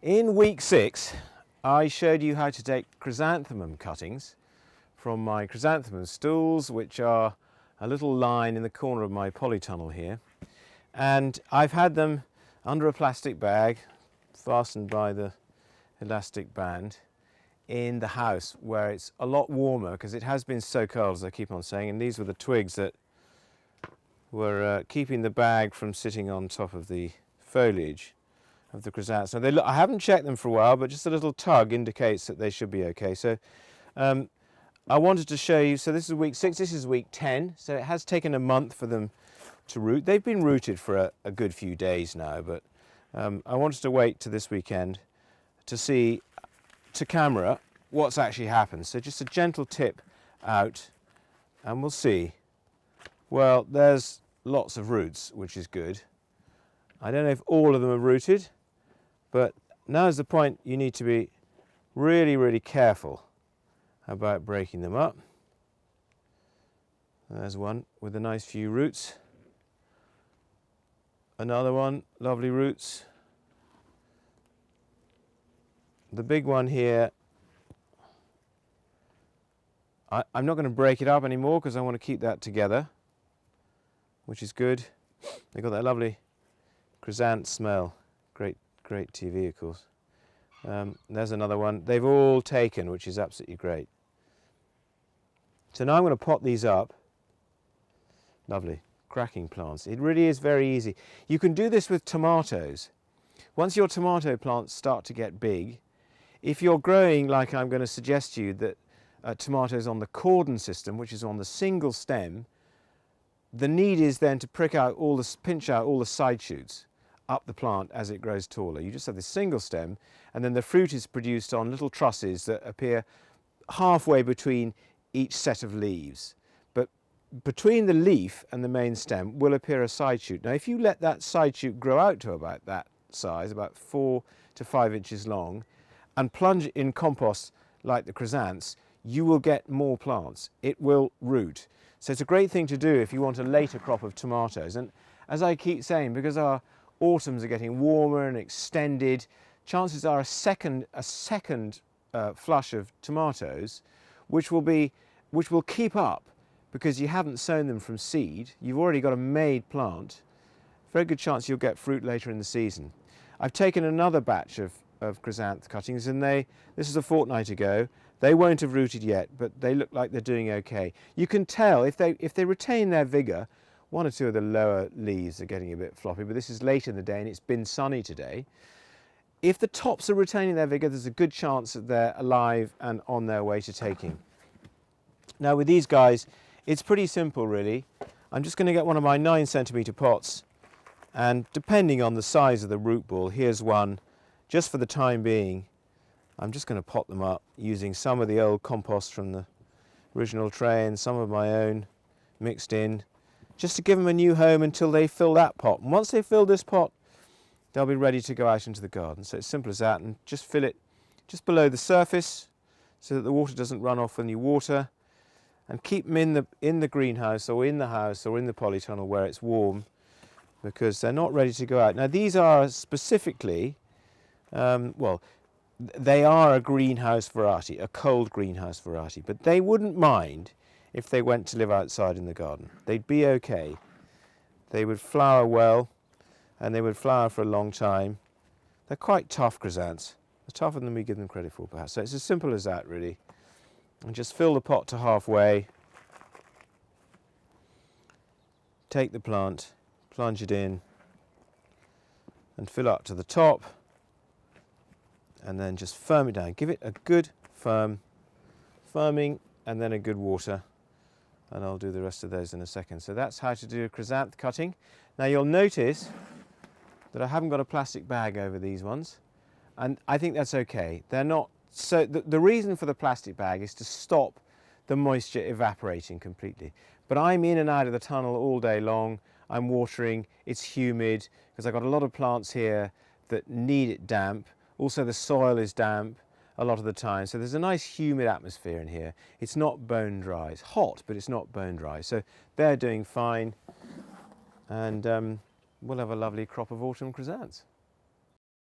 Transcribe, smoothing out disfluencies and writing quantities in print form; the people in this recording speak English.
In week 6, I showed you how to take chrysanthemum cuttings from my chrysanthemum stools, which are a little line in the corner of my polytunnel here. And I've had them under a plastic bag, fastened by the elastic band, in the house where it's a lot warmer, because it has been so cold, as I keep on saying. And these were the twigs that were keeping the bag from sitting on top of the foliage of the chrysanthemums. Now I haven't checked them for a while, but just a little tug indicates that they should be okay. So I wanted to show you, so this is week 6, this is week 10, so it has taken a month for them to root. They've been rooted for a good few days now, but I wanted to wait to this weekend to see to camera what's actually happened. So just a gentle tip out and we'll see. Well, there's lots of roots, which is good. I don't know if all of them are rooted, but now's the point you need to be really, really careful about breaking them up. There's one with a nice few roots. Another one, lovely roots. The big one here, I'm not going to break it up anymore because I want to keep that together, which is good. They've got that lovely chrysanth smell. Great TV, of course. There's another one. They've all taken, which is absolutely great. So now I'm going to pot these up. Lovely, cracking plants. It really is very easy. You can do this with tomatoes. Once your tomato plants start to get big, if you're growing, like I'm going to suggest to you, that tomatoes on the cordon system, which is on the single stem, the need is then to pinch out all the side shoots up the plant as it grows taller. You just have this single stem, and then the fruit is produced on little trusses that appear halfway between each set of leaves. But between the leaf and the main stem will appear a side shoot. Now, if you let that side shoot grow out to about that size, about 4 to 5 inches long, and plunge it in compost like the chrysanths, you will get more plants. It will root. So it's a great thing to do if you want a later crop of tomatoes. And as I keep saying, because our autumns are getting warmer and extended, chances are a second flush of tomatoes, which will keep up because you haven't sown them from seed. You've already got a made plant. Very good chance you'll get fruit later in the season. I've taken another batch of chrysanth cuttings, and this is a fortnight ago. They won't have rooted yet, but they look like they're doing okay. You can tell if they retain their vigour. One or two of the lower leaves are getting a bit floppy, but this is late in the day and it's been sunny today. If the tops are retaining their vigour, there's a good chance that they're alive and on their way to taking. Now with these guys, it's pretty simple really. I'm just going to get one of my 9cm pots, and depending on the size of the root ball, here's one. Just for the time being, I'm just going to pot them up using some of the old compost from the original tray and some of my own mixed in, just to give them a new home until they fill that pot. And once they fill this pot, they'll be ready to go out into the garden. So it's simple as that, and just fill it just below the surface so that the water doesn't run off when you water, and keep them in the greenhouse or in the house or in the polytunnel where it's warm, because they're not ready to go out. Now these are specifically, well, they are a greenhouse variety, a cold greenhouse variety, but they wouldn't mind if they went to live outside in the garden. They'd be okay. They would flower well, and they would flower for a long time. They're quite tough chrysanths. They're tougher than we give them credit for, perhaps. So it's as simple as that, really. And just fill the pot to halfway. Take the plant, plunge it in, and fill up to the top. And then just firm it down. Give it a good firming, and then a good water. And I'll do the rest of those in a second. So that's how to do a chrysanth cutting. Now you'll notice that I haven't got a plastic bag over these ones, and I think that's okay. They're not, so the reason for the plastic bag is to stop the moisture evaporating completely. But I'm in and out of the tunnel all day long. I'm watering, it's humid, because I've got a lot of plants here that need it damp. Also the soil is damp a lot of the time, so there's a nice humid atmosphere in here. It's not bone dry. It's hot, but it's not bone dry. So they're doing fine, and we'll have a lovely crop of autumn chrysanths.